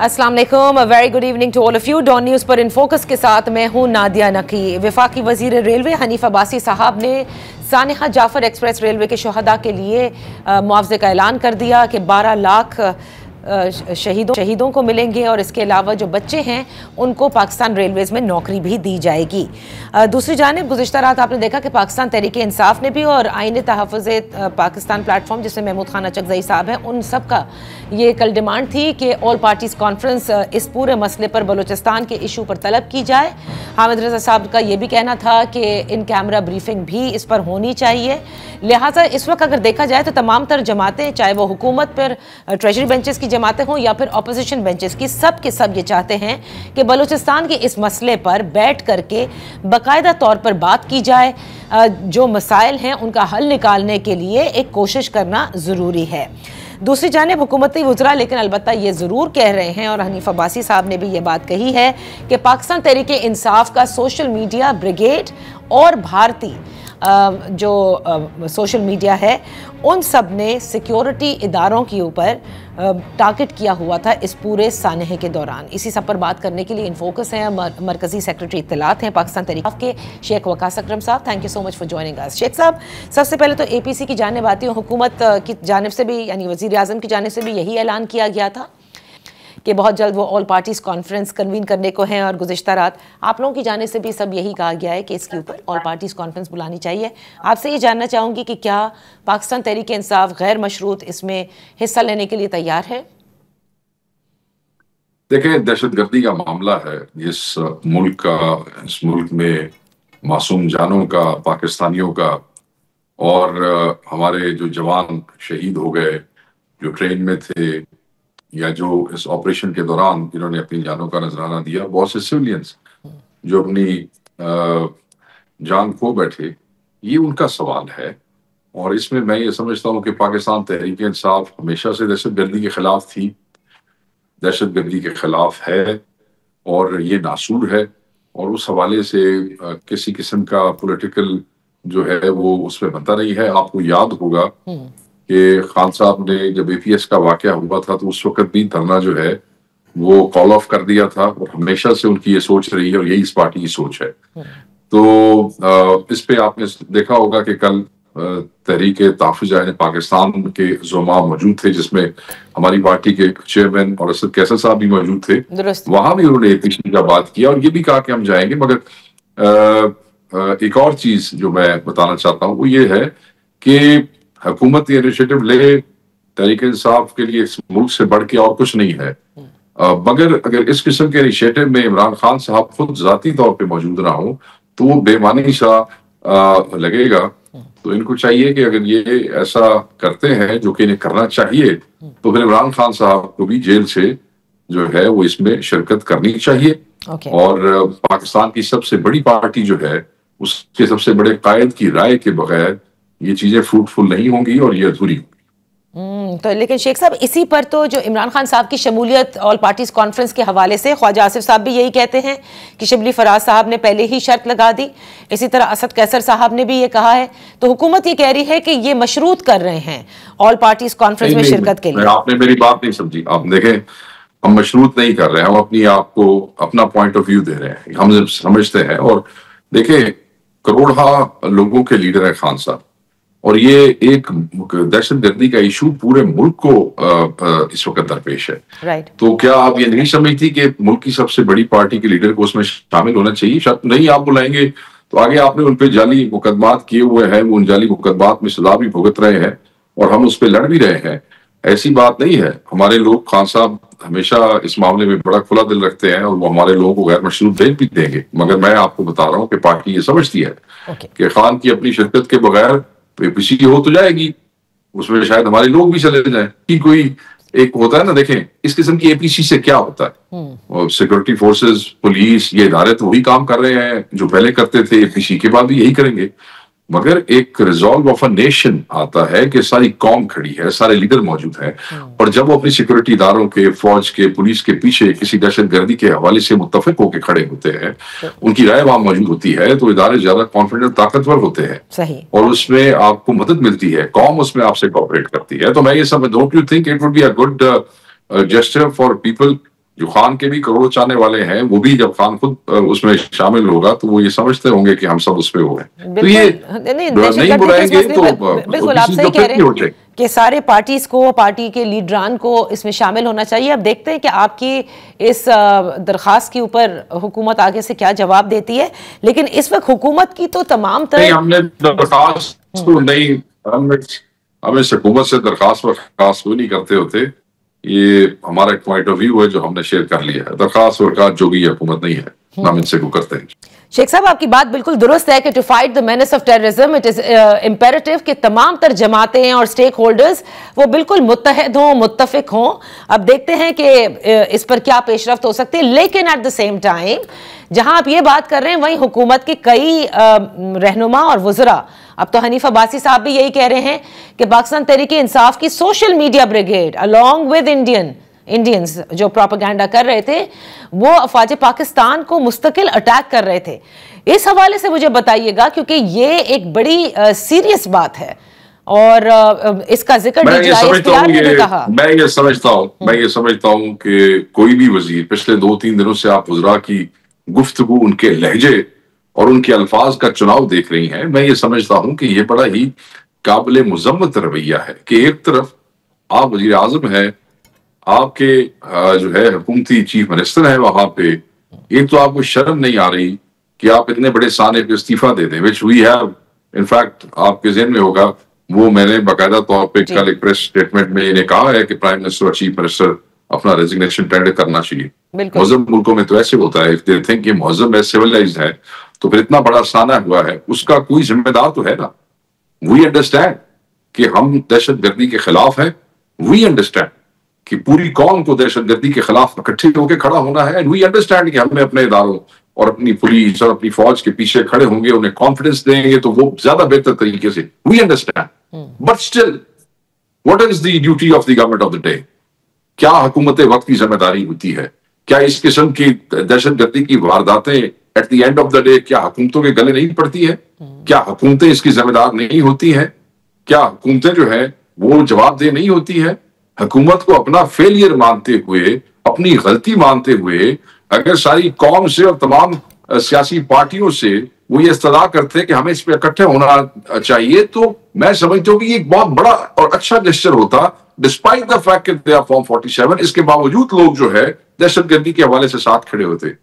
अस्सलाम वालेकुम, very good evening to all of you. Dawn News पर इन फोकस के साथ मैं हूं नादिया नकी। वफाकी वजीर रेलवे हनीफ अब्बासी साहब ने सानिहा जाफर एक्सप्रेस रेलवे के शुहदा के लिए मुआवजे का ऐलान कर दिया कि 12 लाख शहीदों को मिलेंगे और इसके अलावा जो बच्चे हैं उनको पाकिस्तान रेलवेज़ में नौकरी भी दी जाएगी। दूसरी जानिब गुज़िश्ता रात आपने देखा कि पाकिस्तान तहरीक इंसाफ ने भी और आईन तहफ़्फ़ुज़ पाकिस्तान प्लेटफॉर्म जिसमें महमूद खान अचकज़ई साहब हैं, उन सब का ये कल डिमांड थी कि ऑल पार्टीज़ कॉन्फ्रेंस इस पूरे मसले पर बलूचिस्तान के इशू पर तलब की जाए। हामिद रज़ा साहब का ये भी कहना था कि इन कैमरा ब्रीफिंग भी इस पर होनी चाहिए। लिहाजा इस वक्त अगर देखा जाए तो तमाम तर जमातें, चाहे वो हुकूमत पर ट्रेजरी बेंचेस की जमातें हों या फिर अपोजिशन बेंचेस की, सब के सब ये चाहते हैं कि बलूचिस्तान के इस मसले पर बैठ करके बाकायदा तौर पर बात की जाए। जो मसाइल हैं उनका हल निकालने के लिए एक कोशिश करना ज़रूरी है। दूसरी जानिब हुकूमती वज़रा लेकिन अलबत्ता ये ज़रूर कह रहे हैं और हनीफ अब्बासी साहब ने भी ये बात कही है कि पाकिस्तान तहरीक इंसाफ का सोशल मीडिया ब्रिगेड और भारतीय जो सोशल मीडिया है उन सब ने सिक्योरिटी इदारों के ऊपर टारगेट किया हुआ था इस पूरे सानहे के दौरान। इसी सब पर बात करने के लिए इन फोकस हैं मरकज़ी सेक्रेटरी इत्तलात हैं पाकिस्तान तहरीक के शेख वकास अकरम साहब। Thank you so much for joining us. Sheikh साहब, सबसे पहले तो APC की जानिब आती हूँ। हुकूमत की जानिब से भी यानी वज़ीर आज़म की जानिब से भी यही ऐलान किया गया था कि बहुत जल्द वो ऑल पार्टीज़ कॉन्फ्रेंस कन्वीन करने को हैं और गुज़िश्ता रात आप लोगों की जाने से भी सब यही कहा गया है कि इसके ऊपर ऑल पार्टीज़ कॉन्फ्रेंस बुलानी चाहिए। आपसे ये जानना चाहूँगी कि क्या पाकिस्तान तहरीक इंसाफ गैर मशरूत इसमें हिस्सा लेने के लिए तैयार है? देखें, दहशतगर्दी का मामला है इस मुल्क में मासूम जानों का, पाकिस्तानियों का, और हमारे जो जवान शहीद हो गए जो ट्रेन में थे या जो इस ऑपरेशन के दौरान जिन्होंने अपनी जानों का नजराना दिया, बहुत से सिविलियंस जो अपनी जान खो बैठे, ये उनका सवाल है। और इसमें मैं ये समझता हूँ कि पाकिस्तान तहरीक इंसाफ हमेशा से दहशतगर्दी के खिलाफ थी, दहशतगर्दी के खिलाफ है और ये नासूर है। और उस हवाले से किसी किस्म का पॉलिटिकल जो है वो उसमें बनता नहीं है। आपको याद होगा कि खान साहब ने जब APS का वाकया हुआ था तो उस वक्त भी धरना जो है वो कॉल ऑफ कर दिया था और हमेशा से उनकी ये सोच रही है और यही इस पार्टी की सोच है। तो इस पे आपने देखा होगा कि कल तहरीक तहफ़्फ़ुज़ पाकिस्तान के ज़ुमा मौजूद थे जिसमें हमारी पार्टी के चेयरमैन और असद कैसर साहब भी मौजूद थे। वहां भी उन्होंने APC का बात किया और ये भी कहा कि हम जाएंगे। मगर एक और चीज जो मैं बताना चाहता हूँ वो ये है कि हुकूमत ये इनिशिएटिव ले, तहरीक इंसाफ के लिए इस मुल्क से बढ़ के और कुछ नहीं है। मगर अगर इस किस्म के इनिशिएटिव में इमरान खान साहब खुद जाती तौर पे मौजूद ना हो तो वो बेमानी सा लगेगा। तो इनको चाहिए कि अगर ये ऐसा करते हैं जो कि इन्हें करना चाहिए तो फिर इमरान खान साहब को भी जेल से जो है वो इसमें शिरकत करनी चाहिए। और पाकिस्तान की सबसे बड़ी पार्टी जो है उसके सबसे बड़े कायद की राय के बगैर ये चीजें फ्रूटफुल नहीं होंगी और ये अधूरी होंगी। तो लेकिन शेख साहब, इसी पर तो जो इमरान खान साहब की शमूलियत ऑल पार्टीज कॉन्फ्रेंस के हवाले से ख्वाजा आसिफ साहब भी यही कहते हैं कि शिबली फराज साहब ने पहले ही शर्त लगा दी। इसी तरह असद कैसर साहब ने भी ये कहा है। तो हुकूमत ये कह रही है कि ये मशरूत कर रहे हैं ऑल पार्टीज कॉन्फ्रेंस में शिरकत के लिए। आपने मेरी बात नहीं समझी। आप देखें, हम मशरूत नहीं कर रहे हैं, हम अपनी आप को अपना पॉइंट ऑफ व्यू दे रहे हैं, हम समझते हैं। और देखें, करोड़ा लोगों के लीडर है खान साहब और ये एक दहशतगर्दी का इशू पूरे मुल्क को इस वक्त दरपेश है। तो क्या आप ये नहीं समझती कि मुल्क की सबसे बड़ी पार्टी के लीडर को उसमें शामिल होना चाहिए? शायद नहीं आप बुलाएंगे तो आगे आपने उन पे जाली मुकदमात किए हुए हैं, वो उन जाली मुकदमात में सजा भी भुगत रहे हैं और हम उस पर लड़ भी रहे हैं। ऐसी बात नहीं है। हमारे लोग, खान साहब हमेशा इस मामले में बड़ा खुला दिल रखते हैं और वो हमारे लोगों को गैर मशरूत भेज भी देंगे। मगर मैं आपको बता रहा हूँ कि पार्टी ये समझती है कि खान की अपनी शिरकत के बगैर APC हो तो जाएगी, उसमें शायद हमारे लोग भी चले जाएं कि कोई एक होता है ना। देखें, इस किस्म की APC से क्या होता है, सिक्योरिटी फोर्सेस, पुलिस, ये इदारे तो वही काम कर रहे हैं जो पहले करते थे, APC के बाद भी यही करेंगे। मगर एक रिजॉल्व ऑफ अ नेशन आता है कि सारी कौम खड़ी है, सारे लीडर मौजूद हैं और जब वो अपनी सिक्योरिटी इदारों के, फौज के, पुलिस के पीछे किसी दहशतगर्दी के हवाले से मुत्तफिक होकर खड़े होते हैं, उनकी राय वहां मौजूद होती है, तो इदारे ज्यादा कॉन्फिडेंट, ताकतवर होते हैं। सही। और उसमें आपको मदद मिलती है, कौम उसमें आपसे कोऑपरेट करती है। तो मैं ये समझ, don't you think it would be a good gesture for people जो खान के भी करोड़ों चाहने वाले हैं, वो भी जब खान खुद उसमें शामिल होगा तो वो ये समझते होंगे कि हम सब उसमें हो गए। तो ये नहीं बुलाएंगे तो बिल्कुल आप सही कह रहे हैं कि सारे पार्टीज को, पार्टी के लीडरान को इसमें शामिल होना चाहिए। अब देखते हैं कि आपकी इस दरखास्त के ऊपर हुकूमत आगे से क्या जवाब देती है। लेकिन इस वक्त हुकूमत की तो तमाम तरह हमने दरखास्त को नहीं, हम इस हुकूमत से दरखास्त कोई नहीं करते होते। ये हमारा एक पॉइंट ऑफ व्यू है जो हमने शेयर कर लिया है। दरखास्त वरखास्त जो भी हुकूमत नहीं है, हम इनसे को करते हैं। शेख साहब आपकी बात बिल्कुल दुरुस्त है कि to fight the menace of terrorism it is imperative कि तमाम तर जमातें और स्टेक होल्डर्स वो बिल्कुल मुत्तहद हों, मुत्तफिक हों। अब देखते हैं कि इस पर क्या पेशरफ्त हो सकती है। लेकिन एट द सेम टाइम जहां आप ये बात कर रहे हैं वहीं हुकूमत के कई रहनुमा और वज़रा, अब तो हनीफ अब्बासी साहब भी यही कह रहे हैं कि पाकिस्तान तहरीक इंसाफ की social media brigade along with Indians जो प्रोपेगेंडा कर रहे थे वो अफवाज पाकिस्तान को मुस्तकिल अटैक कर रहे थे। इस हवाले से मुझे बताइएगा, क्योंकि ये एक बड़ी सीरियस बात है और इसका जिक्र मैं ये समझता हूँ कि कोई भी वजीर पिछले 2-3 दिनों से आप वज़रा की गुफ्तगू, उनके लहजे और उनके अल्फाज का चुनाव देख रही हैं। मैं ये समझता हूँ कि ये बड़ा ही काबिल मुज़म्मत रवैया है कि एक तरफ आप वज़ीर आज़म है, आपके जो है हुकूमती चीफ मिनिस्टर है वहां पे, एक तो आपको शर्म नहीं आ रही कि आप इतने बड़े साने पे इस्तीफा दे दें, विच वी हैव इनफैक्ट आपके ज़हन में होगा वो मैंने बाकायदा तौर पे कल एक प्रेस स्टेटमेंट में इन्हें कहा है कि प्राइम मिनिस्टर और चीफ मिनिस्टर अपना रेजिग्नेशन टेंडर करना चाहिए। मुअज़्ज़म मुल्कों में तो ऐसे होता है, इफ दे थिंक कि मुअज़्ज़म है, सिविलाइज्ड है, तो फिर इतना बड़ा साना हुआ है उसका कोई जिम्मेदार तो है ना। वी अंडरस्टैंड कि हम दहशतगर्दी के खिलाफ हैं, वी अंडरस्टैंड कि पूरी कौम को दहशतगर्दी के खिलाफ इकट्ठे होकर खड़ा होना है, एंड वी अंडरस्टैंड कि हमें अपने इदारों और अपनी पुलिस और अपनी फौज के पीछे खड़े होंगे, उन्हें कॉन्फिडेंस देंगे तो वो ज्यादा बेहतर तरीके से, we understand. But still what is the duty of the government of the day? क्या हुकूमत वक्त की जिम्मेदारी होती है? क्या इस किस्म की दहशतगर्दी की वारदातें at the end of the day क्या हुकूमतों के गले नहीं पड़ती है? क्या हुकूमतें इसकी जिम्मेदार नहीं होती है? क्या हुकूमतें जो है वो जवाबदेह नहीं होती है? हुकूमत को अपना फेलियर मानते हुए, अपनी गलती मानते हुए, अगर सारी कौम से और तमाम सियासी पार्टियों से वो ये इस्तदा करते हैं कि हमें इस पे इकट्ठे होना चाहिए, तो मैं समझता हूँ कि ये एक बहुत बड़ा और अच्छा जेस्चर होता, despite the fact they are form 47। इसके बावजूद लोग जो है दहशतगर्दी के हवाले से साथ खड़े होते,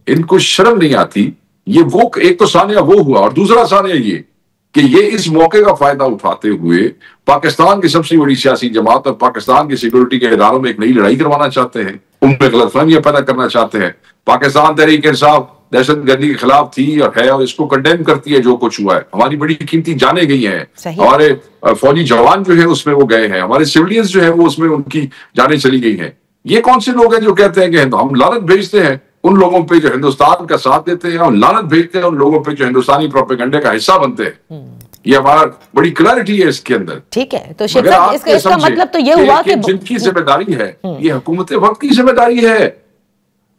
इनको शर्म नहीं आती। ये वो एक तो सानिया वो हुआ, और दूसरा सानिया ये कि ये इस मौके का फायदा उठाते हुए पाकिस्तान की सबसे बड़ी सियासी जमात और पाकिस्तान की सिक्योरिटी के इदारों में एक नई लड़ाई करवाना चाहते हैं, उनमें गलतफहमियां पैदा करना चाहते हैं। पाकिस्तान तहरीक इंसाफ दहशतगर्दी के खिलाफ थी और है, और इसको कंडेम करती है जो कुछ हुआ है। हमारी बड़ी कीमती जाने गई हैं, हमारे फौजी जवान जो है उसमें वो गए हैं, हमारे सिविलियंस जो है वो उसमें उनकी जानें चली गई हैं। ये कौन से लोग हैं जो कहते हैं कि हम लानत भेजते हैं उन लोगों पे जो हिंदुस्तान का साथ देते हैं, और लानत भेजते हैं उन लोगों पे जो हिंदुस्तानी प्रोपेगेंडे का हिस्सा बनते हैं? ये हमारा बड़ी क्लैरिटी है इसके अंदर। ठीक है, तो शेख साहब इसका मतलब तो ये हुआ कि जिनकी जिम्मेदारी है ये हुकूमत वक्त की जिम्मेदारी है।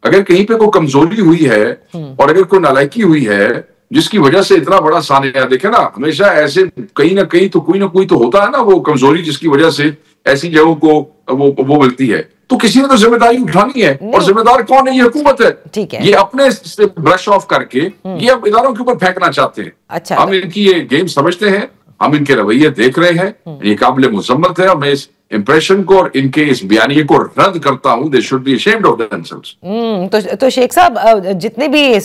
अगर कहीं पे कोई कमजोरी हुई है और अगर कोई नालायकी हुई है जिसकी वजह से इतना बड़ा सानिया, देखे ना हमेशा ऐसे कहीं ना कहीं तो कोई तो होता है ना वो कमजोरी जिसकी वजह से ऐसी जगहों को वो मिलती है, तो किसी ने तो जिम्मेदारी उठानी है, और जिम्मेदार कौन है? ये हुकूमत है। ठीक है, ये अपने से ब्रश ऑफ करके ये अब इदारों के ऊपर फेंकना चाहते हैं। अच्छा, हम इनकी ये गेम समझते हैं, हम इनके रवैये देख रहे हैं, ये काबिल मुज़म्मत है। मैं इस इंप्रेशन को और इनके इस बयानिए को रद्द करता हूं। They should be ashamed of themselves. तो शेख साहब जितने भी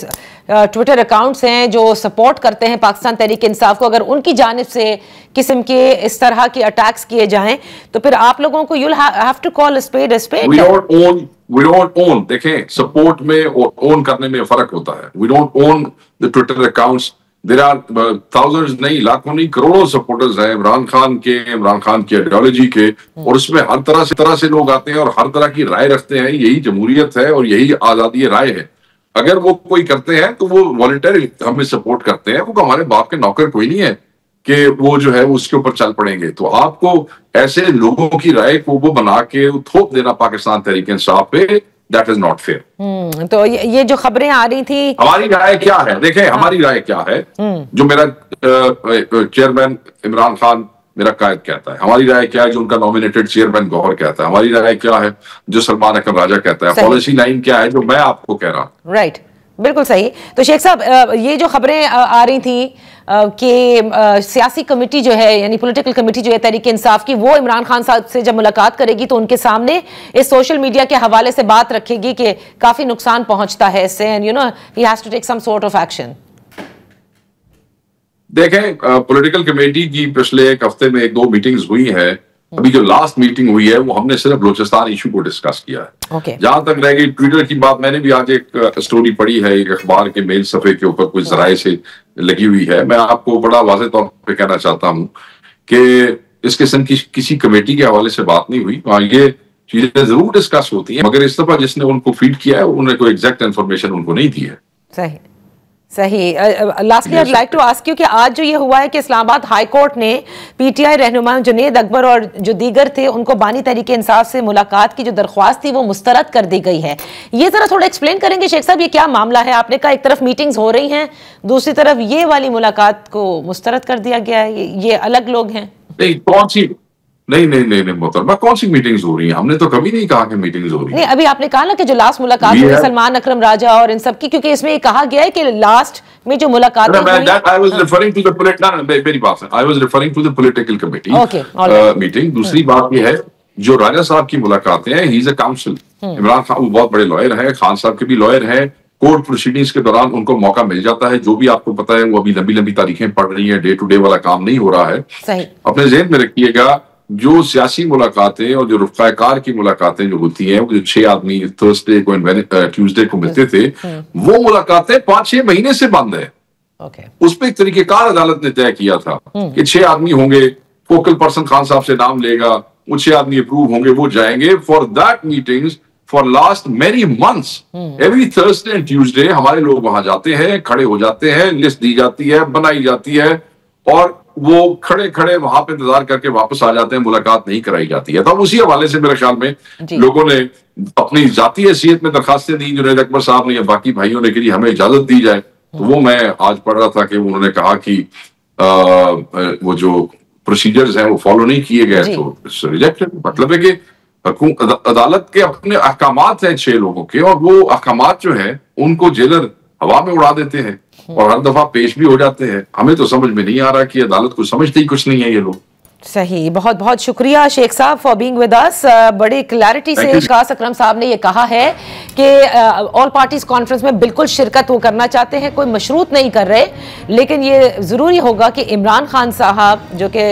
ट्विटर अकाउंट्स हैं जो सपोर्ट करते हैं पाकिस्तान तहरीक इंसाफ को, अगर उनकी जानिब से किस्म के इस तरह के अटैक्स किए जाएं तो फिर आप लोगों को you'll have to call a spade a spade। We don't own, देखें सपोर्ट में और ओन करने में फर्क होता है। We don't own the Twitter accounts। There are thousands नहीं, लाखों नहीं, करोड़ों सपोर्टर्स हैं इमरान खान की आइडियोलॉजी के, और उसमें हर तरह से लोग आते हैं और हर तरह की राय रखते हैं। यही जमहूरियत है और यही आजादी राय है। अगर वो कोई करते हैं तो वो वॉलंटरी हमें सपोर्ट करते हैं, वो हमारे बाप के नौकर कोई नहीं है कि वो जो है उसके ऊपर चल पड़ेंगे। तो आपको ऐसे लोगों की राय को वो बना के थोप देना पाकिस्तान तहरीक इंसाफ पे, दैट इज नॉट फेयर। तो ये जो खबरें आ रही थी, हमारी राय क्या है? देखें हमारी राय क्या है, जो मेरा चेयरमैन इमरान खान मेरा कायद कहता है, हमारी राय क्या है जो उनका नॉमिनेटेड चेयरमैन गौहर कहता है, हमारी राय क्या है जो सलमान अकरम राजा कहता है, पॉलिसी लाइन क्या है जो मैं आपको कह रहा हूं। राइट, बिल्कुल सही। तो शेख साहब, ये जो खबरें आ रही थी कि सियासी कमेटी जो है, यानी पॉलिटिकल कमेटी जो है तहरीक इंसाफ की, वो इमरान खान साहब से जब मुलाकात करेगी तो उनके सामने इस सोशल मीडिया के हवाले से बात रखेगी कि काफी नुकसान पहुंचता है इससे, and you know he has to take some sort of action. देखें, पॉलिटिकल कमेटी की पिछले एक हफ्ते में 1-2 मीटिंग्स हुई है। अभी जो लास्ट मीटिंग हुई है वो हमने सिर्फ बलूचिस्तान इशू को डिस्कस किया है। जहां तक रह गई ट्विटर की बात, मैंने भी आज एक स्टोरी पढ़ी है एक अखबार के मेल सफे के ऊपर, कुछ जराए से लगी हुई है। मैं आपको बड़ा वाज़ेह तौर पे कहना चाहता हूं कि इस किस्म की किसी कमेटी के हवाले से बात नहीं हुई। ये चीजें जरूर डिस्कस होती हैं, मगर इस दफा जिसने उनको फीड किया है उन्होंने कोई एग्जैक्ट इन्फॉर्मेशन उनको नहीं दी है। सही सही। Lastly I like to ask you कि आज जो ये हुआ है कि इस्लामाबाद हाई कोर्ट ने पीटीआई रहनुमा जुनेद अकबर और जो दीगर थे उनको बानी तहरीक इंसाफ से मुलाकात की जो दरख्वास्त थी वो मुस्तरद कर दी गई है। ये जरा थोड़ा एक्सप्लेन करेंगे शेख साहब, ये क्या मामला है? आपने कहा एक तरफ मीटिंग्स हो रही हैं, दूसरी तरफ ये वाली मुलाकात को मुस्तरद कर दिया गया है, ये अलग लोग हैं? नहीं, कौन सी? नहीं मोहतरमा, कौन सी मीटिंग्स हो रही हैं? हमने तो कभी नहीं कहा कि मीटिंग्स हो रही हैं। नहीं, अभी आपने कहा ना कि जो लास्ट मुलाकात हुई सलमान अकरम राजा और इन सब की, क्योंकि इसमें ये कहा गया है कि लास्ट में जो मुलाकात I was referring to the मेरी बात है, I was referring to the political committee meeting. दूसरी बात ये है जो राजा साहब की मुलाकातें हैं, he is a council. Imran Khan बहुत बड़े लॉयर हैं, खान साहब के भी लॉयर हैं। कोर्ट प्रोसीडिंग्स के दौरान उनको मौका मिल जाता है, जो भी आपको पता है वो अभी लंबी लंबी तारीखें पड़ रही है, डे टू डे वाला काम नहीं हो रहा है। सही। अपने ज़हन में रखिएगा जो सियासी मुलाकातें और जो रफ़ाकार की मुलाकातें जो होती हैं, वो जो 6 आदमी थर्सडे को ट्यूसडे को मिलते थे, वो मुलाकातें 5-6 महीने से बंद है। उस पर एक तरीकेकार अदालत ने तय किया था कि 6 आदमी होंगे, फोकल पर्सन खान साहब से नाम लेगा, वो 6 आदमी अप्रूव होंगे, वो जाएंगे for that meetings for last many months. Every Thursday and Tuesday हमारे लोग वहां जाते हैं, खड़े हो जाते हैं, लिस्ट दी जाती है, बनाई जाती है, और वो खड़े खड़े वहां पे इंतजार करके वापस आ जाते हैं, मुलाकात नहीं कराई जाती है। तो उसी हवाले से मेरे ख्याल में लोगों ने अपनी जाती हैसियत में दरखास्तें दी जुनैद अकबर साहब ने या बाकी भाइयों ने कि हमें इजाजत दी जाए। तो वो मैं आज पढ़ रहा था कि उन्होंने कहा कि वो जो प्रोसीजर्स हैं वो फॉलो नहीं किए गए, तो रिजेक्टेड। मतलब है कि अदालत के अपने अहकामात हैं 6 लोगों के, और वो अहकामात जो है उनको जेलर हवा में उड़ा देते हैं और हर दफा पेश भी हो जाते हैं। हमें तो समझ में नहीं आ रहा कि अदालत को समझते ही कुछ नहीं है ये लोग। सही, बहुत बहुत शुक्रिया शेख साहब फॉर बीइंग विद अस। बड़ी क्लैरिटी से इशकास अकरम साहब ने ये कहा है कि ऑल पार्टीज कॉन्फ्रेंस में बिल्कुल शिरकत वो करना चाहते हैं, कोई मशरूत नहीं कर रहे, लेकिन ये ज़रूरी होगा कि इमरान खान साहब जो कि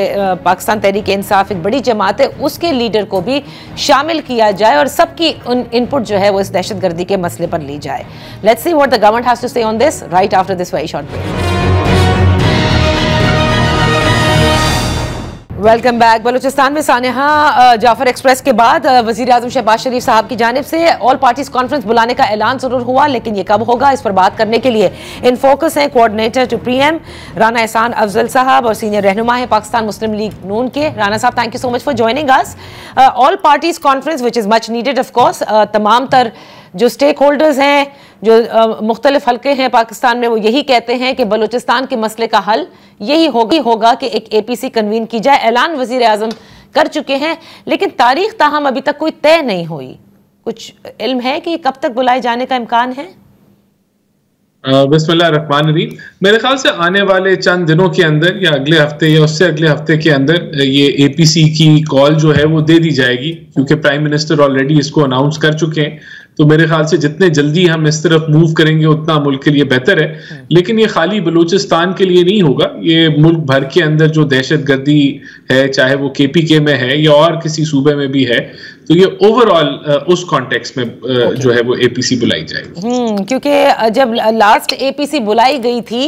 पाकिस्तान तहरीक इंसाफ एक बड़ी जमात है, उसके लीडर को भी शामिल किया जाए और सबकी इनपुट जो है वो इस दहशतगर्दी के मसले पर ली जाए। Let's see what the government has to say on this right after this very short break. Welcome back. Balochistan में सानिहा जाफर एक्सप्रेस के बाद वजीर आजम शहबाज शरीफ साहब की जानिब से ऑल पार्टीज कॉन्फ्रेंस बुलाने का ऐलान जरूर हुआ, लेकिन ये कब होगा इस पर बात करने के लिए इन फोकस हैं coordinator to PM Rana Ehsan Afzal साहब और सीनियर रहनुमा है पाकिस्तान मुस्लिम लीग नून के। राना साहब, thank you so much for joining us. All parties conference which is much needed off course, तमाम तर जो स्टेक होल्डर्स हैं, जो मुख्तलिफ हल्के हैं पाकिस्तान में, वो यही कहते हैं कि बलूचिस्तान के मसले का हल यही होगा कि एक APC कन्वीन की जाए। ऐलान वजीर आजम कर चुके हैं, लेकिन तारीख ताहम अभी तक कोई तय नहीं हुई। कुछ इल्म है कि कब तक बुलाए जाने का इम्कान है? बिस्मिल्लाहिर्रहमानिर्रहीम। मेरे ख्याल से आने वाले चंद दिनों के अंदर या अगले हफ्ते या उससे अगले हफ्ते के अंदर ये APC की कॉल जो है वो दे दी जाएगी, क्योंकि प्राइम मिनिस्टर ऑलरेडी इसको अनाउंस कर चुके हैं। तो मेरे ख्याल से जितने जल्दी हम इस तरफ मूव करेंगे उतना मुल्क के लिए बेहतर है। लेकिन ये खाली बलूचिस्तान के लिए नहीं होगा, ये मुल्क भर के अंदर जो दहशतगर्दी है, चाहे वो KPK में है या और किसी सूबे में भी है, तो ये ओवरऑल उस कॉन्टेक्स्ट में जो है वो APC बुलाई जाएगी। क्योंकि जब लास्ट APC बुलाई गई थी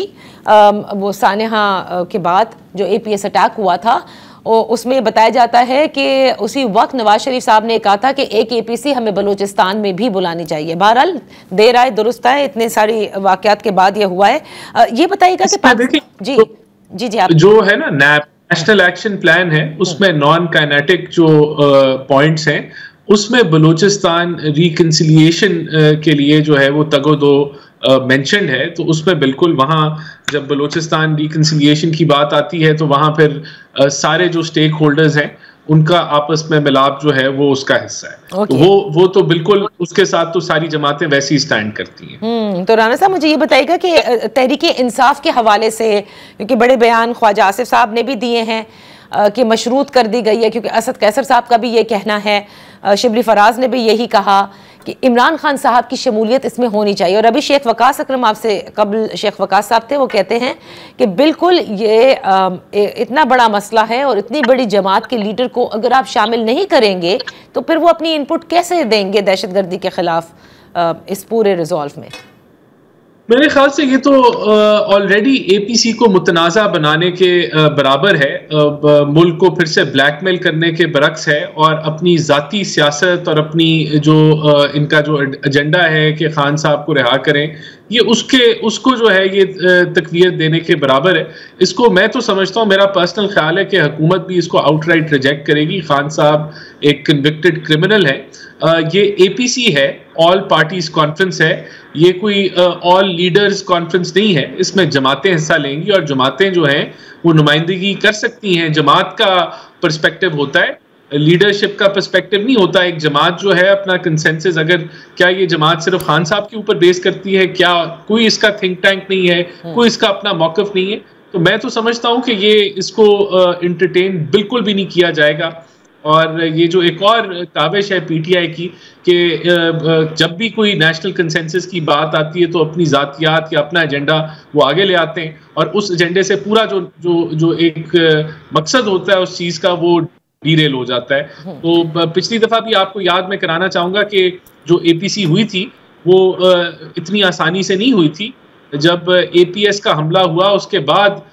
वो सानिहा के बाद जो APS अटैक हुआ था, उसमें बताया जाता है कि उसी वक्त नवाज शरीफ साहब ने कहा था कि एक APC हमें बलूचिस्तान में भी बुलानी चाहिए। बहरहाल देर आए दुरुस्त है, इतने सारी वाकयात के बाद ये हुआ है। ये बताइएगा कि जी आप जो है ना NAP नेशनल एक्शन प्लान है, उसमें नॉन काइनेटिक जो पॉइंट्स हैं, उसमें बलूचिस्तान रिकंसिलिएशन के लिए जो है वो तगोदो मेंशन्ड है, तो उसमें बिल्कुल वहाँ जब बलूचिस्तान रिकंसिलिएशन की बात आती है तो वहाँ फिर सारे जो स्टेक होल्डर्स हैं उनका आपस में मिलाप जो है वो उसका हिस्सा है। तो वो तो बिल्कुल उसके साथ तो सारी जमातें वैसे ही स्टैंड करती हैं। तो राना साहब मुझे ये बताइएगा कि तहरीक इंसाफ के हवाले से, क्योंकि बड़े बयान ख्वाजा आसिफ साहब ने भी दिए हैं कि मशरूत कर दी गई है, क्योंकि असद कैसर साहब का भी ये कहना है, शिबली फराज ने भी यही कहा कि इमरान खान साहब की शमूलियत इसमें होनी चाहिए। और अभी शेख वकास अकरम आपसे कबल शेख वकास साहब थे, वो कहते हैं कि बिल्कुल ये इतना बड़ा मसला है और इतनी बड़ी जमात के लीडर को अगर आप शामिल नहीं करेंगे तो फिर वो अपनी इनपुट कैसे देंगे दहशतगर्दी के खिलाफ इस पूरे रिजॉल्व में। मेरे ख्याल से ये तो ऑलरेडी एपीसी को मुतनाज़ा बनाने के बराबर है, मुल्क को फिर से ब्लैकमेल करने के बरक्स है, और अपनी ज़ाती सियासत और अपनी जो इनका जो एजेंडा है कि खान साहब को रिहा करें, ये उसको जो है ये तकवीत देने के बराबर है। इसको मैं तो समझता हूँ, मेरा पर्सनल ख्याल है कि हुकूमत भी इसको आउटराइट रिजेक्ट करेगी। खान साहब एक कन्विक्टेड क्रिमिनल है। ये एपीसी है, ऑल पार्टीज कॉन्फ्रेंस है, ये कोई ऑल लीडर्स कॉन्फ्रेंस नहीं है। इसमें जमातें हिस्सा लेंगी और जमातें जो हैं वो नुमाइंदगी कर सकती हैं। जमात का पर्सपेक्टिव होता है, लीडरशिप का पर्सपेक्टिव नहीं होता। एक जमात जो है अपना कंसेंसस, अगर क्या ये जमात सिर्फ खान साहब के ऊपर बेस करती है, क्या कोई इसका थिंक टैंक नहीं है, कोई इसका अपना मौक़िफ़ नहीं है, तो मैं तो समझता हूँ कि ये इसको इंटरटेन बिल्कुल भी नहीं किया जाएगा। और ये जो एक और काविश है पीटीआई की कि जब भी कोई नेशनल कंसेंसस की बात आती है तो अपनी ज़ातियात या अपना एजेंडा वो आगे ले आते हैं, और उस एजेंडे से पूरा जो एक मकसद होता है उस चीज़ का वो डीरेल हो जाता है। तो पिछली दफ़ा भी आपको याद मैं कराना चाहूँगा कि जो एपीसी हुई थी वो इतनी आसानी से नहीं हुई थी। जब एपीएस का हमला हुआ उसके बाद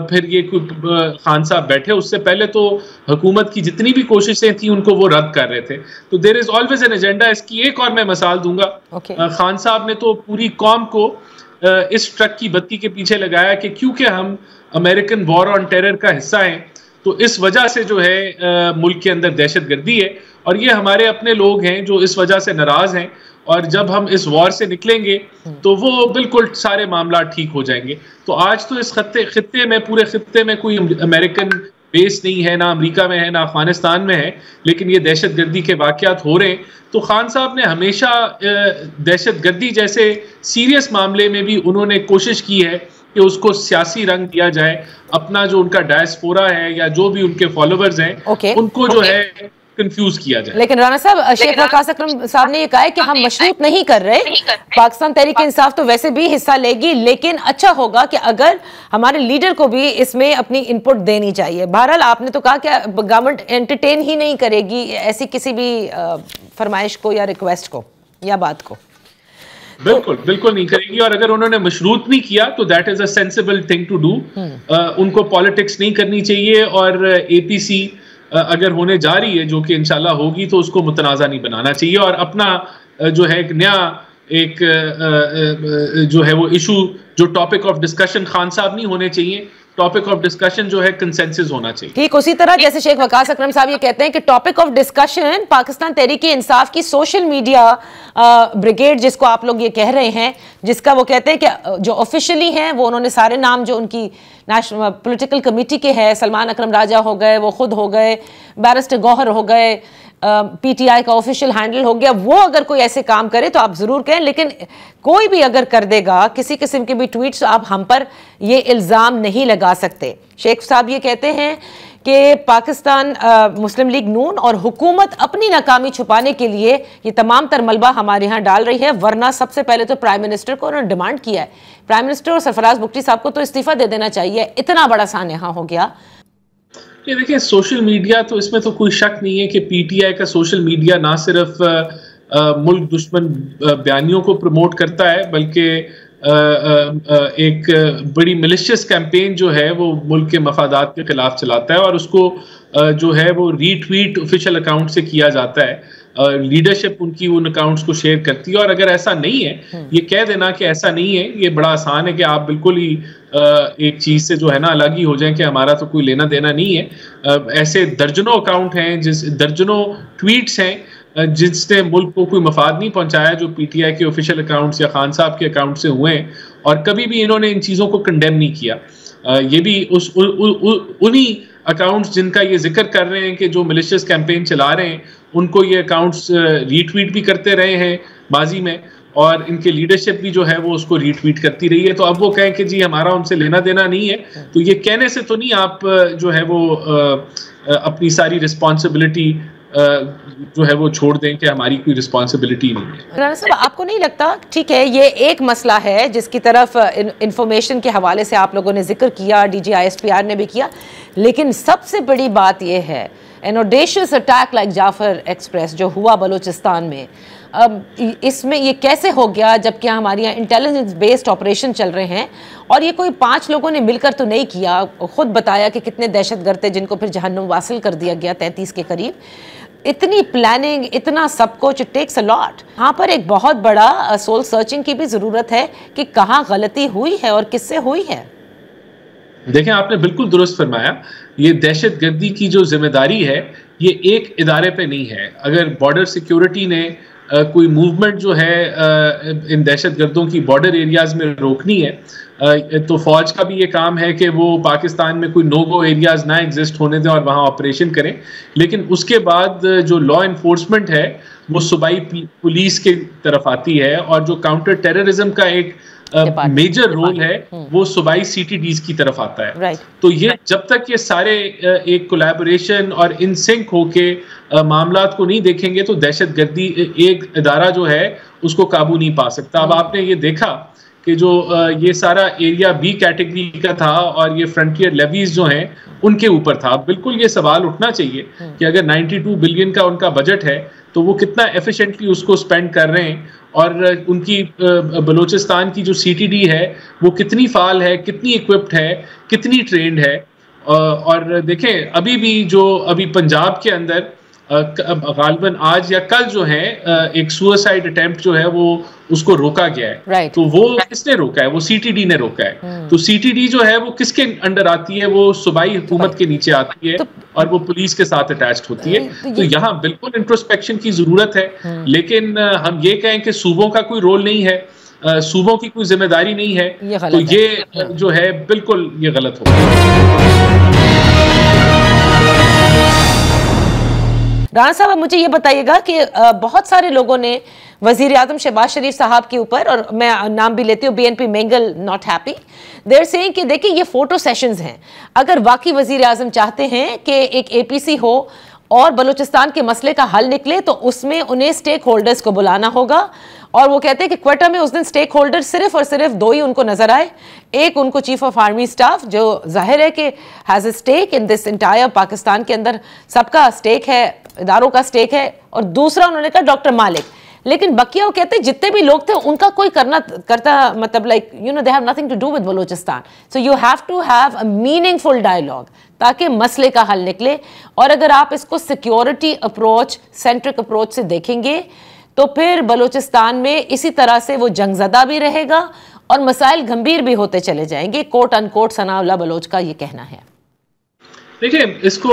फिर ये खान साहब बैठे, उससे पहले तो हुकूमत की जितनी भी कोशिशें थी उनको वो रद्द कर रहे थे। तो there is always an agenda. इसकी एक और मैं मिसाल दूंगा। खान साहब ने तो पूरी कौम को इस ट्रक की बत्ती के पीछे लगाया कि क्योंकि हम अमेरिकन वॉर ऑन टेरर का हिस्सा हैं तो इस वजह से जो है मुल्क के अंदर दहशतगर्दी है, और ये हमारे अपने लोग हैं जो इस वजह से नाराज हैं, और जब हम इस वॉर से निकलेंगे तो वो बिल्कुल सारे मामला ठीक हो जाएंगे। तो आज तो इस खत्ते में, पूरे खत्ते में कोई अमेरिकन बेस नहीं है, ना अमेरिका में है ना अफगानिस्तान में है, लेकिन ये दहशतगर्दी के वाक़यात हो रहे हैं। तो खान साहब ने हमेशा दहशतगर्दी जैसे सीरियस मामले में भी उन्होंने कोशिश की है कि उसको सियासी रंग दिया जाए। अपना जो उनका डायस्पोरा है या जो भी उनके फॉलोवर्स हैं उनको जो है कंफ्यूज किया जाए। लेकिन राना साहब, शेख वकास अकरम साहब ने ये कहा है कि हम मशरूत नहीं कर रहे, पाकिस्तान तहरीक इंसाफ तो वैसे भी हिस्सा लेगी, लेकिन अच्छा होगा कि अगर हमारे लीडर को भी इसमें अपनी इनपुट देनी चाहिए। बहरहाल आपने तो कहा कि गवर्नमेंट एंटरटेन ही नहीं करेगी ऐसी किसी भी फरमाइश को या रिक्वेस्ट को या बात को। बिल्कुल नहीं करेगी, और अगर उन्होंने मशरूत नहीं किया तो that is a sensible thing to do. उनको पॉलिटिक्स नहीं करनी चाहिए, और एपीसी अगर होने जा रही है जो कि इंशाल्लाह होगी तो उसको मुतनाज़ा नहीं बनाना चाहिए, और अपना जो है एक नया जो है वो इशू, जो टॉपिक ऑफ डिस्कशन खान साहब नहीं होने चाहिए, टॉपिक ऑफ डिस्कशन जो है कंसेंसस होना चाहिए। ठीक उसी तरह जैसे शेख वकास अकरम साहब ये कहते हैं कि topic of discussion Pakistan Tehreek Insaf की सोशल मीडिया ब्रिगेड, जिसको आप लोग ये कह रहे हैं, जिसका वो कहते हैं कि जो ऑफिशियली हैं वो उन्होंने सारे नाम जो उनकी नेशनल पॉलिटिकल कमेटी के हैं, सलमान अकरम राजा हो गए, वो खुद हो गए, बैरिस्टर गौहर हो गए, पीटीआई का ऑफिशियल हैंडल हो गया, वो अगर कोई ऐसे काम करे तो आप जरूर कहें, लेकिन कोई भी अगर कर देगा किसी किस्म के भी ट्वीट्स, तो आप हम पर ये इल्ज़ाम नहीं लगा सकते। शेख साहब ये कहते हैं कि पाकिस्तान मुस्लिम लीग नून और हुकूमत अपनी नाकामी छुपाने के लिए ये तमाम तर मलबा हमारे यहाँ डाल रही है, वरना सबसे पहले तो प्राइम मिनिस्टर को उन्होंने डिमांड किया है, प्राइम मिनिस्टर और सरफराज बुगटी साहब को तो इस्तीफा दे देना चाहिए, इतना बड़ा सानेहा हो गया। ये देखिए, सोशल मीडिया तो इसमें तो कोई शक नहीं है कि पीटीआई का सोशल मीडिया ना सिर्फ मुल्क दुश्मन बयानियों को प्रमोट करता है, बल्कि एक बड़ी मिलिशियस कैंपेन जो है वो मुल्क के मफादात के खिलाफ चलाता है, और उसको जो है वो रीट्वीट ऑफिशियल अकाउंट से किया जाता है। लीडरशिप उनकी उन अकाउंट्स को शेयर करती है, और अगर ऐसा नहीं है, ये कह देना कि ऐसा नहीं है, ये बड़ा आसान है कि आप बिल्कुल ही एक चीज से जो है ना अलग ही हो जाए कि हमारा तो कोई लेना देना नहीं है। ऐसे दर्जनों अकाउंट हैं, दर्जनों ट्वीट्स हैं जिसने मुल्क को कोई मफाद नहीं पहुंचाया, जो पीटीआई के ऑफिशियल अकाउंट्स या खान साहब के अकाउंट से हुए हैं, और कभी भी इन्होंने इन चीज़ों को कंडेम नहीं किया। ये भी उन्हीं अकाउंट्स जिनका ये जिक्र कर रहे हैं कि जो मिलिशियस कैंपेन चला रहे हैं, उनको ये अकाउंट्स रीट्वीट भी करते रहे हैं माजी में, और इनके लीडरशिप भी जो है वो उसको रीट्वीट करती रही है। तो अब वो कहें कि जी हमारा उनसे लेना देना नहीं है, तो ये कहने से तो नहीं आप जो है वो अपनी सारी रिस्पॉन्सिबिलिटी जो है वो छोड़ दें कि हमारी कोई रिस्पॉन्सिबिलिटी नहीं है। राणा साहब, आपको नहीं लगता, ठीक है ये एक मसला है जिसकी तरफ इंफॉर्मेशन के हवाले से आप लोगों ने जिक्र किया, DGISPR ने भी किया, लेकिन सबसे बड़ी बात यह है an audacious attack like Jaffar express जो हुआ बलूचिस्तान में, अब इसमें ये कैसे हो गया जबकि हमारे यहाँ इंटेलिजेंस बेस्ड ऑपरेशन चल रहे हैं, और ये कोई 5 लोगों ने मिलकर तो नहीं किया। खुद बताया कि कितने दहशतगर्द थे जिनको फिर जहन्नुम वासिल कर दिया गया, 33 के करीब। इतनी प्लानिंग, इतना सब कुछ, इट टेक्स अ लॉट। यहाँ पर एक बहुत बड़ा सोल सर्चिंग की भी ज़रूरत है कि कहाँ गलती हुई है और किससे हुई है। देखें, आपने बिल्कुल दुरुस्त फरमाया, ये दहशतगर्दी की जो जिम्मेदारी है ये एक इदारे पे नहीं है। अगर बॉर्डर सिक्योरिटी ने कोई मूवमेंट जो है इन दहशतगर्दों की बॉर्डर एरियाज में रोकनी है, तो फौज का भी ये काम है कि वो पाकिस्तान में कोई नो गो एरियाज ना एग्जिस्ट होने दें और वहाँ ऑपरेशन करें। लेकिन उसके बाद जो लॉ इन्फोर्समेंट है वो सूबाई पुलिस की तरफ आती है, और जो काउंटर टेररिज्म का एक मेजर रोल है वो सूबाई CTDs की तरफ आता है। तो ये जब तक ये सारे एक कोलैबोरेशन और इन सिंक होके मामलात को नहीं देखेंगे तो दहशतगर्दी एक इदारा जो है उसको काबू नहीं पा सकता। अब आपने ये देखा कि जो ये सारा एरिया B कैटेगरी का था और ये फ्रंटियर लेवीज जो हैं उनके ऊपर था। बिल्कुल ये सवाल उठना चाहिए कि अगर 92 बिलियन का उनका बजट है तो वो कितना एफिशिएंटली उसको स्पेंड कर रहे हैं, और उनकी बलूचिस्तान की जो CTD है वो कितनी फाल है, कितनी इक्विप्ड है, कितनी ट्रेंड है। और देखें अभी पंजाब के अंदर गालिबन आज या कल जो है एक सुसाइड अटेम्प्ट जो है वो उसको रोका गया है। तो वो किसने रोका है? वो CTD ने रोका है। तो CTD जो है वो किसके अंडर आती है? वो सूबाई हुकूमत के नीचे आती है और वो पुलिस के साथ अटैच्ड होती है। तो यहाँ बिल्कुल इंट्रोस्पेक्शन की जरूरत है, लेकिन हम ये कहें कि सूबों का कोई रोल नहीं है, सूबों की कोई जिम्मेदारी नहीं है, तो ये जो है बिल्कुल ये गलत होगा। राणा साहब, मुझे ये बताइएगा कि बहुत सारे लोगों ने वजीर आजम शहबाज शरीफ साहब के ऊपर, और मैं नाम भी लेती हूँ, BNP Mengal not happy, they're saying कि देखिए ये फोटो सेशंस हैं। अगर वाकई वजीर आजम चाहते हैं कि एक APC हो और बलूचिस्तान के मसले का हल निकले तो उसमें उन्हें स्टेक होल्डर्स को बुलाना होगा। और वो कहते हैं कि क्वेटा में उस दिन स्टेक होल्डर सिर्फ और सिर्फ 2 ही उनको नजर आए। एक उनको चीफ ऑफ आर्मी स्टाफ जो जाहिर है कि has a stake in this entire Pakistan के अंदर सबका स्टेक है, इदारों का स्टेक है, और दूसरा उन्होंने कहा डॉक्टर मालिक। लेकिन बकिया वो कहते हैं जितने भी लोग थे उनका कोई करता मतलब like they have nothing to do with Balochistan. So you have to have a meaningful dialogue ताकि मसले का हल निकले। और अगर आप इसको सिक्योरिटी अप्रोच, सेंट्रिक अप्रोच से देखेंगे तो फिर बलूचिस्तान में इसी तरह से वो जंगजदा भी रहेगा और मसाइल गंभीर भी होते चले जाएंगे। कोट अनकोट सनाउल्लाह बलोच का ये कहना है। देखिए, इसको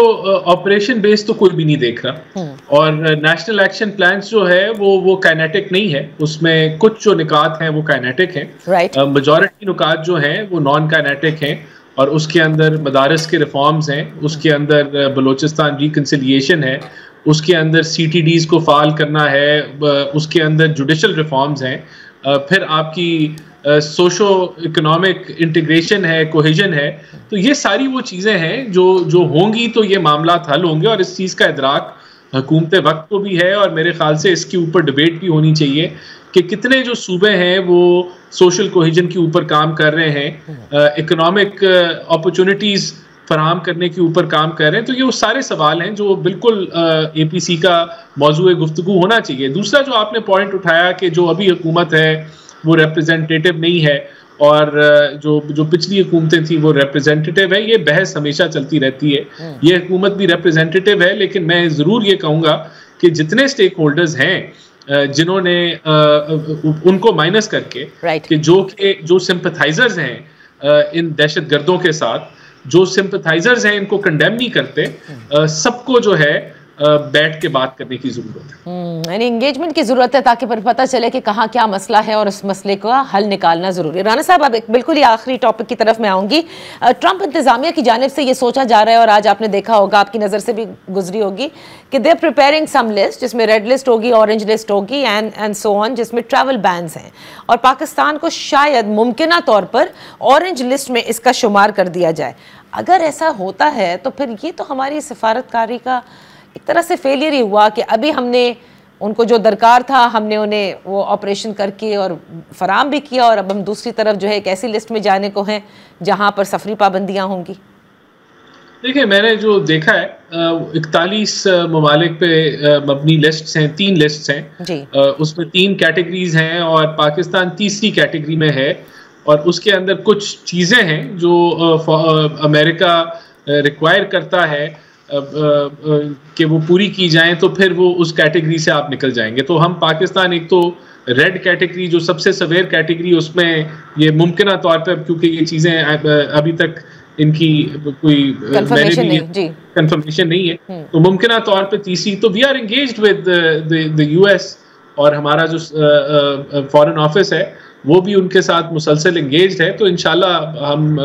ऑपरेशन बेस तो कोई भी नहीं देख रहा, और नेशनल एक्शन प्लान्स जो है वो काइनेटिक नहीं है। उसमें कुछ जो निकात हैं वो काइनेटिक हैं, मेजॉरिटी निकात जो हैं वो नॉन काइनेटिक हैं, और उसके अंदर मदारस के रिफॉर्म्स हैं, उसके अंदर बलूचिस्तान रिकन्सिलिएशन है, उसके अंदर CTDs को फाल करना है, उसके अंदर जुडिशल रिफॉर्म्स हैं, फिर आपकी सोशो इकोनॉमिक इंटीग्रेशन है, कोहेजन है। तो ये सारी वो चीज़ें हैं जो होंगी तो ये मामला हल होंगे, और इस चीज़ का इदराक हुकूमत वक्त को भी है, और मेरे ख्याल से इसके ऊपर डिबेट भी होनी चाहिए कि कितने जो सूबे हैं वो सोशल कोहेजन के ऊपर काम कर रहे हैं, इकोनॉमिक अपॉर्चुनिटीज़ फराहम करने के ऊपर काम कर रहे हैं। तो ये वो सारे सवाल हैं जो बिल्कुल APC का मौजूए गुफ्तगू होना चाहिए। दूसरा जो आपने पॉइंट उठाया कि जो अभी हुकूमत है वो रिप्रेजेंटेटिव नहीं है, और जो पिछली हुकूमतें थी वो रिप्रेजेंटेटिव है, ये बहस हमेशा चलती रहती है। ये हुकूमत भी रिप्रेजेंटेटिव है, लेकिन मैं ज़रूर ये कहूँगा कि जितने स्टेक होल्डर्स हैं जिन्होंने उनको माइनस करके कि जो सिंपथाइजर्स हैं इन दहशतगर्दों के साथ, जो सिंपथाइजर्स हैं इनको कंडेम नहीं करते, सबको जो है बैठ के बात करने की जरूरत है। यानी एंगेजमेंट की जरूरत है ताकि पता चले कि कहाँ क्या मसला है और उस मसले का हल निकालना जरूरी है। राना साहब, अब बिल्कुल ही आखिरी टॉपिक की तरफ मैं आऊंगी। ट्रंप इंतजामिया की जानिब से ये सोचा जा रहा है और आज आपने देखा होगा, आपकी नज़र से भी गुजरी होगी कि दे प्रिपेयरिंग सम लिस्ट जिसमें रेड लिस्ट होगी, ऑरेंज लिस्ट होगी एंड सो ऑन, जिसमें ट्रैवल बैन्स हैं और पाकिस्तान को शायद मुमकिना तौर पर ऑरेंज लिस्ट में इसका शुमार कर दिया जाए। अगर ऐसा होता है तो फिर ये तो हमारी सफारतकारी का एक तरह से फेलियर ही हुआ कि अभी हमने उनको जो दरकार था हमने उन्हें वो ऑपरेशन करके और फराम भी किया और अब हम दूसरी तरफ जो है एक ऐसी लिस्ट में जाने को हैं जहां पर सफरी पाबंदियां होंगी। देखिए, मैंने जो देखा है 41 ममालिक पे मबनी लिस्ट्स हैं, 3 लिस्ट्स हैं जी। उसमें 3 कैटेगरीज हैं और पाकिस्तान तीसरी कैटेगरी में है और उसके अंदर कुछ चीज़ें हैं जो अमेरिका रिक्वायर करता है कि वो पूरी की जाएं तो फिर वो उस कैटेगरी से आप निकल जाएंगे। तो हम पाकिस्तान एक तो रेड कैटेगरी जो सबसे सवेयर कैटेगरी, उसमें ये मुमकिना तौर पर, क्योंकि ये चीज़ें अभी तक इनकी कोई कंफर्मेशन नहीं है, तो मुमकिना तौर पे तीसरी, तो we are engaged with the US और हमारा जो फॉरेन ऑफिस है वो भी उनके साथ मुसलसल एंगेज्ड है। तो इंशाल्लाह हम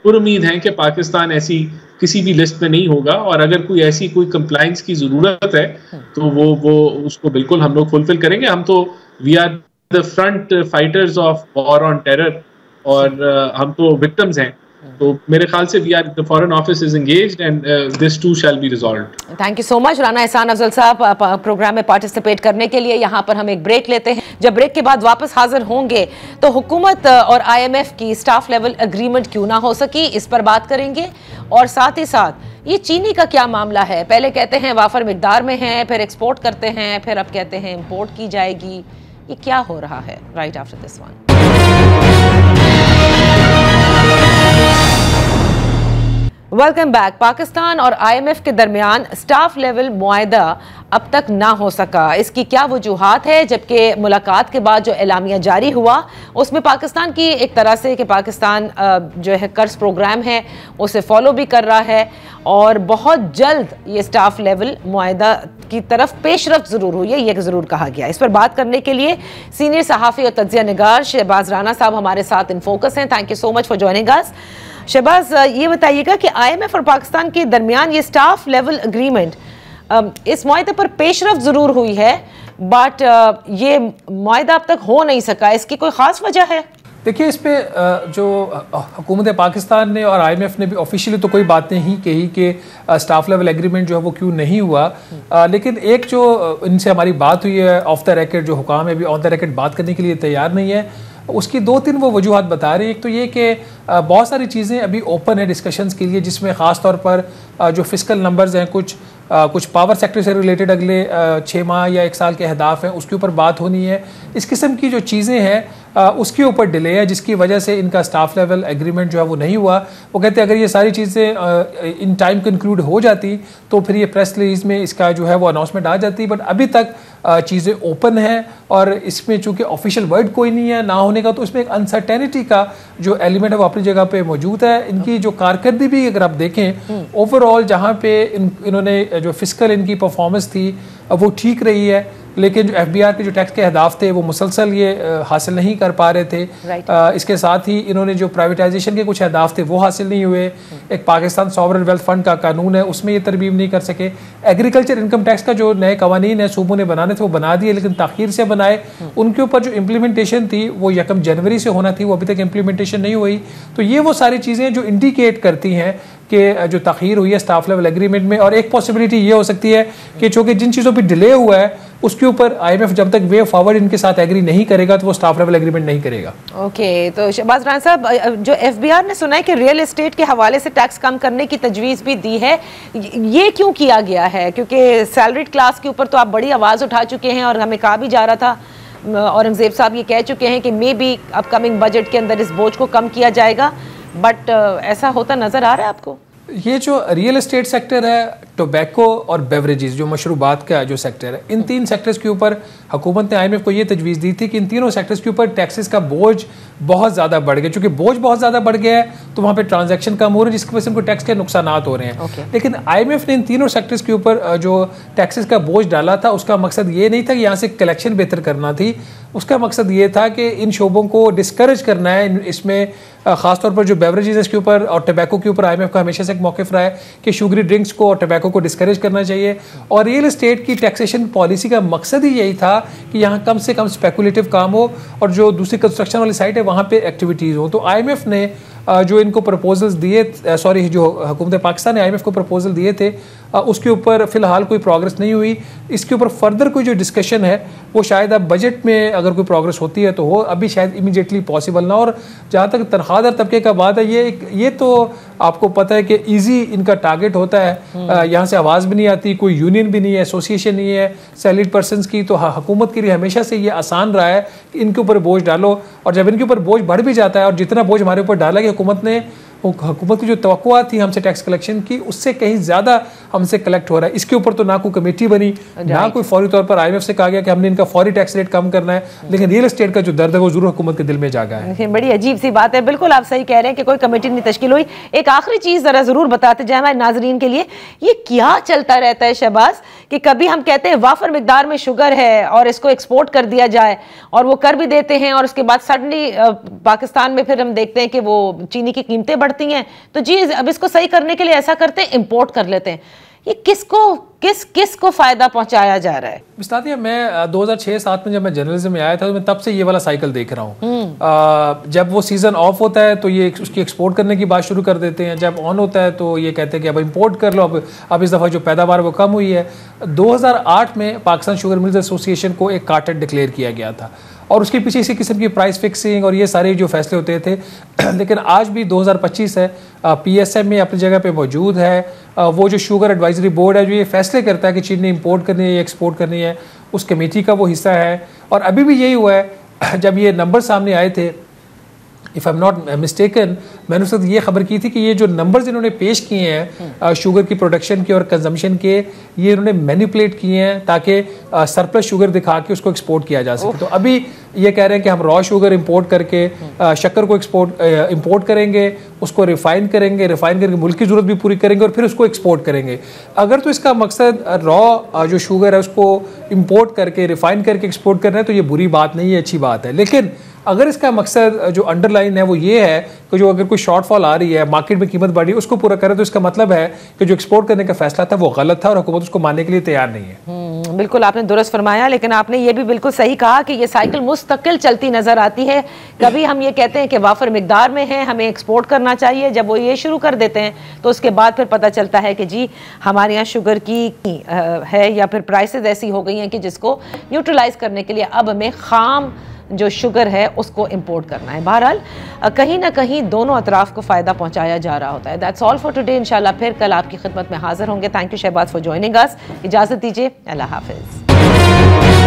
पुरुम्मीद हैं कि पाकिस्तान ऐसी किसी भी लिस्ट में नहीं होगा और अगर कोई ऐसी कोई कंप्लायंस की ज़रूरत है तो वो उसको बिल्कुल हम लोग फुलफिल करेंगे। हम तो we are the front fighters of war on terror और हम तो विक्टिम्स हैं। तो मेरे ख्याल से the foreign office is engaged and this to shall be resolved. Thank you so much Rana Ehsan Afzal साहब प्रोग्राम में पार्टिसिपेट करने के लिए। यहाँ पर हम एक ब्रेक लेते हैं, जब ब्रेक के बाद वापस हाजिर होंगे तो हुकूमत और IMF की स्टाफ लेवल एग्रीमेंट क्यों ना हो सकी, इस पर बात करेंगे और साथ ही साथ ये चीनी का क्या मामला है। पहले कहते हैं वाफर मिकदार में है, फिर एक्सपोर्ट करते हैं, फिर अब कहते हैं इम्पोर्ट की जाएगी, ये क्या हो रहा है। Right after this one. Welcome back. Pakistan और IMF के दरमियान स्टाफ लेवल मुआहदा अब तक ना हो सका, इसकी क्या वजूहात है, जबकि मुलाकात के बाद जो एलामिया जारी हुआ उसमें पाकिस्तान की एक तरह से कि पाकिस्तान जो है कर्ज प्रोग्राम है उसे फॉलो भी कर रहा है और बहुत जल्द ये स्टाफ लेवल मुआहदा की तरफ पेशरफ्त ज़रूर हुई है, ये ज़रूर कहा गया। इस पर बात करने के लिए सीनियर सहाफ़ी और तज्ज़िया निगार शहबाज राना साहब हमारे साथ इन फोकस हैं। Thank you so much for joining us. Shahbaz, ये बताइएगा कि IMF और पाकिस्तान के दरमियान ये स्टाफ लेवल एग्रीमेंट, इस मुआहदे पर पेशरफ्त ज़रूर हुई है बट ये मुआहदा अब तक हो नहीं सका, इसकी कोई ख़ास वजह है? देखिए, इस पे जो हुकूमत पाकिस्तान ने और IMF ने भी ऑफिशियली तो कोई बात नहीं कही कि स्टाफ लेवल एग्रीमेंट जो है वो क्यों नहीं हुआ, लेकिन एक जो इनसे हमारी बात हुई है ऑफ द रिकॉर्ड, जो हुकाम है भी ऑन द रिकॉर्ड बात करने के लिए तैयार नहीं है, उसकी 2-3 वो वजूहात बता रही है। एक तो ये कि बहुत सारी चीज़ें अभी ओपन है डिस्कशंस के लिए, जिसमें ख़ास तौर पर जो फिस्कल नंबर्स हैं, कुछ पावर सेक्टर से रिलेटेड अगले 6 माह या 1 साल के अहदाफ हैं, उसके ऊपर बात होनी है। इस किस्म की जो चीज़ें हैं उसके ऊपर डिले है, जिसकी वजह से इनका स्टाफ लेवल एग्रीमेंट जो है वो नहीं हुआ। वो कहते हैं अगर ये सारी चीज़ें इन टाइम कंक्लूड हो जाती तो फिर ये प्रेस रिलीज़ में इसका जो है वो अनाउंसमेंट आ जाती, बट अभी तक चीज़ें ओपन हैं और इसमें चूँकि ऑफिशियल वर्ड कोई नहीं है ना होने का, तो उसमें एक अनसर्टेनिटी का जो एलिमेंट है वो अपनी जगह पे मौजूद है। इनकी जो कारकर्दगी भी अगर आप देखें ओवरऑल, जहाँ पे इन्होंने जो फिस्कल इनकी परफॉर्मेंस थी वो ठीक रही है, लेकिन जो FBR के जो टैक्स के अहदाफ थे वो मुसलसल ये हासिल नहीं कर पा रहे थे। इसके साथ ही इन्होंने जो प्राइवेटाइजेशन के कुछ अहदाफ थे वो हासिल नहीं हुए। एक पाकिस्तान सॉवरन वेल्थ फंड का कानून है, उसमें ये तरमीम नहीं कर सके। एग्रीकल्चर इनकम टैक्स का जो नए कवानीन है सूबों ने बनाने थे वो बना दिए, लेकिन ताख़ीर से बनाए। उनके ऊपर जो इम्प्लीमेंटेशन थी वो 1 जनवरी से होना थी, वो अभी तक इम्प्लीमेंटेशन नहीं हुई। तो ये वो सारी चीज़ें जो इंडिकेट करती हैं कि जो ताख़ीर हुई है स्टाफ लेवल एग्रीमेंट में। और एक पॉसिबिलिटी ये हो सकती है कि चूँकि जिन चीज़ों पर डिले हुआ है उसके ऊपर IMF जब तक वे फॉरवर्ड इनके साथ एग्री नहीं करेगा तो वो स्टाफ लेवल एग्रीमेंट नहीं करेगा। ओके, तो शहबाज राना साहब, जो FBR ने सुना है कि रियल एस्टेट के हवाले से टैक्स कम करने की तजवीज़ भी दी है, ये क्यों किया गया है? क्योंकि सैलरीड क्लास के ऊपर तो आप बड़ी आवाज़ उठा चुके हैं और हमें कहा भी जा रहा था, औरंगजेब साहब ये कह चुके हैं कि मे बी अपकमिंग बजट के अंदर इस बोझ को कम किया जाएगा, बट ऐसा होता नज़र आ रहा है आपको? ये जो रियल एस्टेट सेक्टर है, टोबैको और बेवरेजेस जो मशरूबात का जो सेक्टर है, इन 3 सेक्टर्स के ऊपर हुकूमत ने IMF को ये तजवीज़ दी थी कि इन तीनों सेक्टर्स के ऊपर टैक्सेस का बोझ बहुत ज़्यादा बढ़ गया। चूँकि बोझ बहुत ज़्यादा बढ़ गया है तो वहाँ पे ट्रांजैक्शन कम हो रहे हैं, जिसकी वजह से उनको टैक्स के नुकसान हो रहे हैं। लेकिन IMF ने इन तीनों सेक्टर्स के ऊपर जो टैक्सेस का बोझ डाला था, उसका मकसद ये नहीं था कि यहाँ से कलेक्शन बेहतर करना थी, उसका मकसद ये था कि इन शोबों को डिस्करेज करना है। इसमें खासतौर पर जो बेवरेजेस के ऊपर और टबैको के ऊपर IMF का हमेशा से एक मौक़िफ़ रहा है कि शुगरी ड्रिंक्स को और टबैको को डिस्करेज करना चाहिए। और रियल एस्टेट की टैक्सेशन पॉलिसी का मकसद ही यही था कि यहाँ कम से कम स्पेकुलेटिव काम हो और जो दूसरी कंस्ट्रक्शन वाली साइट है वहाँ पे एक्टिविटीज़ हो। तो IMF ने जो इनको प्रपोजल्स दिए, जो हुकूमत पाकिस्तान ने IMF को प्रपोजल दिए थे, उसके ऊपर फ़िलहाल कोई प्रोग्रेस नहीं हुई। इसके ऊपर फर्दर कोई जो डिस्कशन है वो शायद अब बजट में अगर कोई प्रोग्रेस होती है तो हो, अभी शायद इमीडिएटली पॉसिबल ना। और जहाँ तक तनख्वाहदार तबके का बात है, ये तो आपको पता है कि इजी इनका टारगेट होता है। यहाँ से आवाज़ भी नहीं आती, कोई यूनियन भी नहीं है, एसोसिएशन नहीं है सैलरीड पर्सनस की। तो हुकूमत के लिए हमेशा से ये आसान रहा है कि इनके ऊपर बोझ डालो, और जब इनके ऊपर बोझ बढ़ भी जाता है, और जितना बोझ हमारे ऊपर डाला गया हुकूमत की जो तवक्कुआ थी हमसे टैक्स कलेक्शन की, उससे कहीं ज़्यादा हमसे कलेक्ट हो रहा है। इसके ऊपर तो ना कोई कमेटी बनी, ना कोई फौरी तौर पर IMF से कहा गया कि हमने इनका फौरी टैक्स रेट कम करना है, लेकिन रियल एस्टेट का जो दर्द है वो जरूर हुकूमत के दिल में जागा है। बड़ी अजीब सी बात है, बिल्कुल आप सही कह रहे हैं कि कोई कमेटी नहीं तश्कील हुई। एक आखिरी चीज़ ज़रा ज़रूर बताते जाए हमारे नाजरीन के लिए, ये क्या चलता रहता है शहबाज कि कभी हम कहते हैं वाफर मिकदार में शुगर है और इसको एक्सपोर्ट कर दिया जाए, और वो कर भी देते हैं, और उसके बाद सडनली पाकिस्तान में फिर हम देखते हैं कि वो चीनी की कीमतें बढ़ती हैं, तो जी अब इसको सही करने के लिए ऐसा करते हैं, इंपोर्ट कर लेते हैं। ये किसको फायदा पहुंचाया जा रहा है? बिस्तादिया, मैं 2006-07 में जब मैं जर्नलिज्म में आया था तो मैं तब से ये वाला साइकिल देख रहा हूँ। जब वो सीजन ऑफ होता है तो ये उसकी एक्सपोर्ट करने की बात शुरू कर देते हैं, जब ऑन होता है तो ये कहते हैं कि अब इंपोर्ट कर लो। अब इस दफ़ा जो पैदावार वो कम हुई है। 2008 में पाकिस्तान शुगर मिल्स एसोसिएशन को एक कार्टेल डिक्लेयर किया गया था, और उसके पीछे इसी किस्म की प्राइस फिक्सिंग और ये सारे जो फैसले होते थे। लेकिन आज भी 2025 है, PSM में अपनी जगह पे मौजूद है। वो जो शुगर एडवाइजरी बोर्ड है जो ये फैसले करता है कि चीनी इंपोर्ट करनी है या एक्सपोर्ट करनी है, उस कमेटी का वो हिस्सा है। और अभी भी यही हुआ है, जब ये नंबर सामने आए थे, if I am not mistaken, मैंने उससे ये खबर की थी कि ये जो नंबर्स इन्होंने पेश किए हैं शुगर की प्रोडक्शन के और कंजम्पशन के, ये इन्होंने मैनिपुलेट किए हैं ताकि सरप्लस शुगर दिखा के उसको एक्सपोर्ट किया जा सके। तो अभी ये कह रहे हैं कि हम रॉ शुगर इंपोर्ट करके शक्कर को इंपोर्ट करेंगे, उसको रिफाइन करके मुल्क की ज़रूरत भी पूरी करेंगे और फिर उसको एक्सपोर्ट करेंगे। अगर तो इसका मकसद रॉ जो शुगर है उसको इंपोर्ट करके रिफाइन करके एक्सपोर्ट करना है तो ये बुरी बात नहीं है, अच्छी बात है। लेकिन अगर इसका मकसद जो अंडरलाइन है वो ये है कि जो अगर कोई शॉर्टफॉल आ रही है, मार्केट में कीमत बढ़ी है, उसको पूरा करे, तो इसका मतलब है कि जो एक्सपोर्ट करने का फैसला था वो गलत था और हुकूमत उसको मानने के लिए तैयार नहीं है। बिल्कुल आपने दुरुस्त फरमाया, लेकिन आपने ये भी बिल्कुल सही कहा कि ये साइकिल मुस्तकिल चलती नजर आती है। कभी हम ये कहते हैं कि वाफर मिकदार में है, हमें एक्सपोर्ट करना चाहिए, जब वो ये शुरू कर देते हैं तो उसके बाद फिर पता चलता है कि जी हमारे यहाँ शुगर की है या फिर प्राइसेस ऐसी हो गई हैं कि जिसको न्यूट्रलाइज करने के लिए अब हमें खाम जो शुगर है उसको इंपोर्ट करना है। बहरहाल कहीं ना कहीं दोनों अतराफ को फ़ायदा पहुंचाया जा रहा होता है। That's all for today. इंशाल्लाह फिर कल आपकी खिदमत में हाजिर होंगे। Thank you Shahbaz for joining us. इजाज़त दीजिए, अल्लाह हाफिज़।